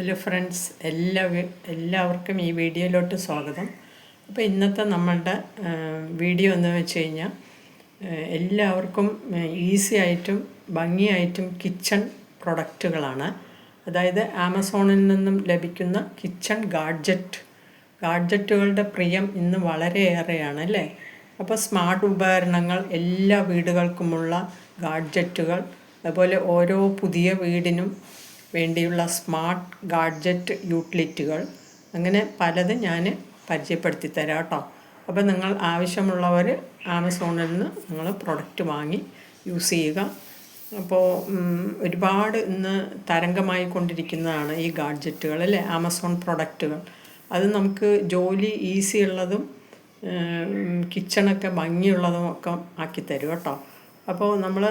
Hello friends, എല്ലാവർക്കും ഈ വീഡിയോയിലോട്ട് സ്വാഗതം. അപ്പോൾ ഇന്നത്തെ നമ്മളുടെ വീഡിയോ എന്ന് വെച്ച് കഴിഞ്ഞാൽ എല്ലാവർക്കും ഈസി ആയിട്ടും ഭംഗിയായിട്ടും കിച്ചൺ പ്രൊഡക്റ്റുകളാണ്. അതായത് ആമസോണിൽ നിന്നും ലഭിക്കുന്ന കിച്ചൺ ഗാഡ്ജറ്റുകളുടെ പ്രിയം ഇന്ന് വളരെയേറെയാണ് അല്ലേ. അപ്പോൾ സ്മാർട്ട് ഉപകരണങ്ങൾ, എല്ലാ വീടുകൾക്കുമുള്ള ഗാഡ്ജറ്റുകൾ, അതുപോലെ ഓരോ പുതിയ വീടിനും വേണ്ടിയുള്ള സ്മാർട്ട് ഗാഡ്ജറ്റ് യൂട്ടിലിറ്റികൾ, അങ്ങനെ പലതും ഞാൻ പരിചയപ്പെടുത്തി തരാം കേട്ടോ. അപ്പോൾ നിങ്ങൾ ആവശ്യമുള്ളവർ ആമസോണിൽ നിന്ന് നിങ്ങൾ പ്രൊഡക്റ്റ് വാങ്ങി യൂസ് ചെയ്യുക. അപ്പോൾ ഒരുപാട് ഇന്ന് തരംഗമായി കൊണ്ടിരിക്കുന്നതാണ് ഈ ഗാഡ്ജറ്റുകൾ അല്ലേ, ആമസോൺ പ്രൊഡക്റ്റുകൾ. അത് നമുക്ക് ജോലി ഈസി ഉള്ളതും കിച്ചണൊക്കെ ഭംഗിയുള്ളതും ഒക്കെ ആക്കിത്തരും കേട്ടോ. അപ്പോൾ നമ്മൾ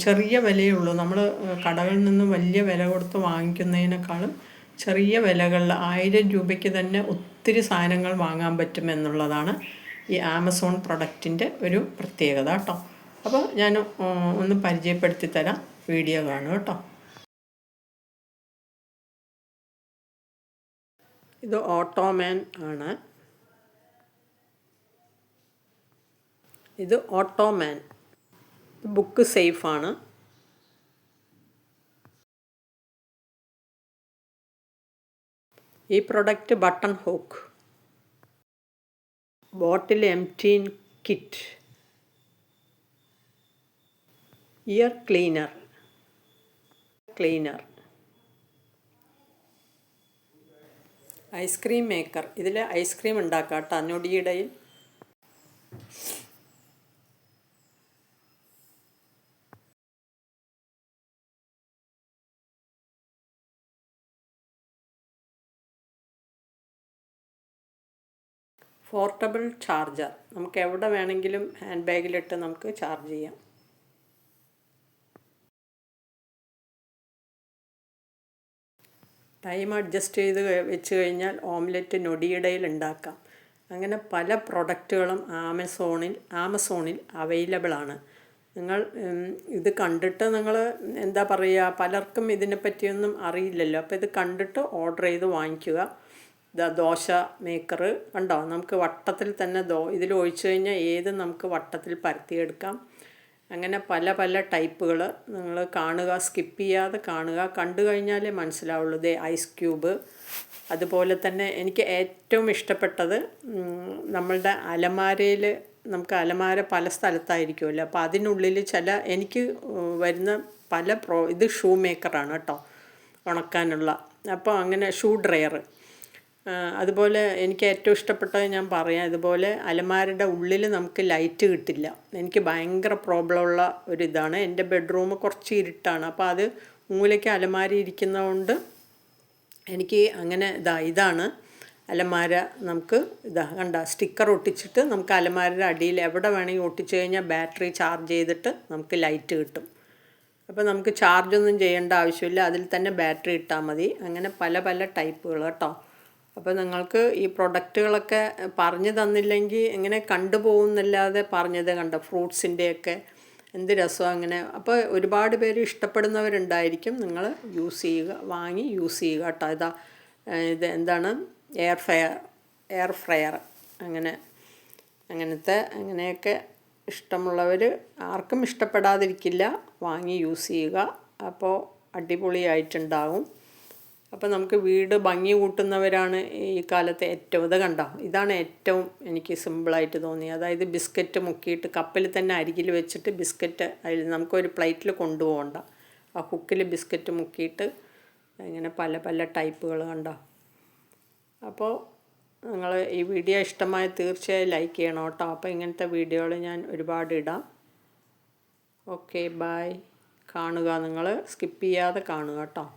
ചെറിയ വിലയേ ഉള്ളൂ. നമ്മൾ കടകളിൽ നിന്ന് വലിയ വില കൊടുത്ത് വാങ്ങിക്കുന്നതിനേക്കാളും ചെറിയ വിലകളിൽ 1000 രൂപയ്ക്ക് തന്നെ ഒത്തിരി സാധനങ്ങൾ വാങ്ങാൻ പറ്റുമെന്നുള്ളതാണ് ഈ ആമസോൺ പ്രൊഡക്റ്റിൻ്റെ ഒരു പ്രത്യേകത കേട്ടോ. അപ്പോൾ ഞാൻ ഒന്ന് പരിചയപ്പെടുത്തി തരാം, വീഡിയോ കാണും കേട്ടോ. ഇത് ഓട്ടോമാൻ ആണ്. ഇത് ഓട്ടോമാൻ ബുക്ക് സേഫാണ്. ഈ product button hook, bottle emptying kit, ear cleaner, ice cream maker. ഇതിൽ ഐസ്ക്രീം ഉണ്ടാക്കാം കേട്ടോ, ഞൊടിയിടയിൽ. പോർട്ടബിൾ ചാർജർ, നമുക്ക് എവിടെ വേണമെങ്കിലും ഹാൻഡ് ബാഗിലിട്ട് നമുക്ക് ചാർജ് ചെയ്യാം. ടൈം അഡ്ജസ്റ്റ് ചെയ്ത് വെച്ച് കഴിഞ്ഞാൽ ഓംലെറ്റ് ഞൊടിയിടയിൽ ഉണ്ടാക്കാം. അങ്ങനെ പല പ്രൊഡക്റ്റുകളും ആമസോണിൽ അവൈലബിളാണ്. നിങ്ങൾ ഇത് കണ്ടിട്ട് നിങ്ങൾ എന്താ പറയുക, പലർക്കും ഇതിനെപ്പറ്റിയൊന്നും അറിയില്ലല്ലോ. അപ്പോൾ ഇത് കണ്ടിട്ട് ഓർഡർ ചെയ്ത് വാങ്ങിക്കുക. ദോശ മേക്കർ കണ്ടോ, നമുക്ക് വട്ടത്തിൽ തന്നെ ഇതിൽ ഒഴിച്ചു കഴിഞ്ഞാൽ ഏത് നമുക്ക് വട്ടത്തിൽ പരത്തിയെടുക്കാം. അങ്ങനെ പല പല ടൈപ്പുകൾ നിങ്ങൾ കാണുക, സ്കിപ്പ് ചെയ്യാതെ കാണുക. കണ്ടു കഴിഞ്ഞാലേ മനസ്സിലാവുള്ളൂ. Ice cube. അതുപോലെ തന്നെ എനിക്ക് ഏറ്റവും ഇഷ്ടപ്പെട്ടത് നമ്മളുടെ അലമാരയിൽ, നമുക്ക് അലമാര പല സ്ഥലത്തായിരിക്കുമല്ലോ. അപ്പോൾ അതിനുള്ളിൽ എനിക്ക് വരുന്ന ഇത് ഷൂ മേക്കറാണ് കേട്ടോ, ഉണക്കാനുള്ള. അപ്പോൾ അങ്ങനെ ഷൂ ഡ്രയർ. അതുപോലെ എനിക്ക് ഏറ്റവും ഇഷ്ടപ്പെട്ടത് ഞാൻ പറയാം. ഇതുപോലെ അലമാരയുടെ ഉള്ളിൽ നമുക്ക് ലൈറ്റ് കിട്ടില്ല. എനിക്ക് ഭയങ്കര പ്രോബ്ലമുള്ള ഒരിതാണ്. എൻ്റെ ബെഡ്റൂം കുറച്ച് ഇരുട്ടാണ്. അപ്പോൾ അത് മൂലയ്ക്ക് അലമാര ഇരിക്കുന്നതുകൊണ്ട് എനിക്ക് അങ്ങനെ ഇതാണ് അലമാര. നമുക്ക് കണ്ട സ്റ്റിക്കർ ഒട്ടിച്ചിട്ട് നമുക്ക് അലമാരയുടെ അടിയിൽ എവിടെ വേണമെങ്കിൽ ഒട്ടിച്ചു കഴിഞ്ഞാൽ ബാറ്ററി ചാർജ് ചെയ്തിട്ട് നമുക്ക് ലൈറ്റ് കിട്ടും. അപ്പോൾ നമുക്ക് ചാർജൊന്നും ചെയ്യേണ്ട ആവശ്യമില്ല, അതിൽ തന്നെ ബാറ്ററി ഇട്ടാൽ മതി. അങ്ങനെ പല പല ടൈപ്പുകൾ കേട്ടോ. അപ്പോൾ നിങ്ങൾക്ക് ഈ പ്രൊഡക്റ്റുകളൊക്കെ പറഞ്ഞു തന്നില്ലെങ്കിൽ ഇങ്ങനെ കണ്ടുപോകുന്നല്ലാതെ പറഞ്ഞത് കണ്ടോ, ഫ്രൂട്ട്സിൻ്റെയൊക്കെ എന്ത് രസമാണ് അങ്ങനെ. അപ്പോൾ ഒരുപാട് പേര് ഇഷ്ടപ്പെടുന്നവരുണ്ടായിരിക്കും. നിങ്ങൾ വാങ്ങി യൂസ് ചെയ്യുക കേട്ടോ. ഇത് എന്താണ്, എയർ ഫ്രയർ. അങ്ങനെയൊക്കെ ഇഷ്ടമുള്ളവർ, ആർക്കും ഇഷ്ടപ്പെടാതിരിക്കില്ല, വാങ്ങി യൂസ് ചെയ്യുക. അപ്പോൾ അടിപൊളിയായിട്ടുണ്ടാകും. അപ്പോൾ നമുക്ക് വീട് ഭംഗി കൂട്ടുന്നവരാണ് ഈ കാലത്തെ ഏറ്റവും. ഇതാണ് ഏറ്റവും എനിക്ക് സിമ്പിളായിട്ട് തോന്നി. അതായത് ബിസ്ക്കറ്റ് മുക്കിയിട്ട് കപ്പിൽ തന്നെ അരികിൽ വെച്ചിട്ട് ബിസ്ക്കറ്റ് അതിൽ നമുക്കൊരു പ്ലേറ്റിൽ കൊണ്ടുപോകണ്ട, ആ ഹുക്കിൽ ബിസ്ക്കറ്റ് മുക്കിയിട്ട് ഇങ്ങനെ പല പല ടൈപ്പുകൾ കണ്ടോ. അപ്പോൾ നിങ്ങൾ ഈ വീഡിയോ ഇഷ്ടമായ തീർച്ചയായും ലൈക്ക് ചെയ്യണം കേട്ടോ. അപ്പോൾ ഇങ്ങനത്തെ വീഡിയോകൾ ഞാൻ ഒരുപാട് ഇടാം. Okay, bye. കാണുക, നിങ്ങൾ സ്കിപ്പ് ചെയ്യാതെ കാണുക കേട്ടോ.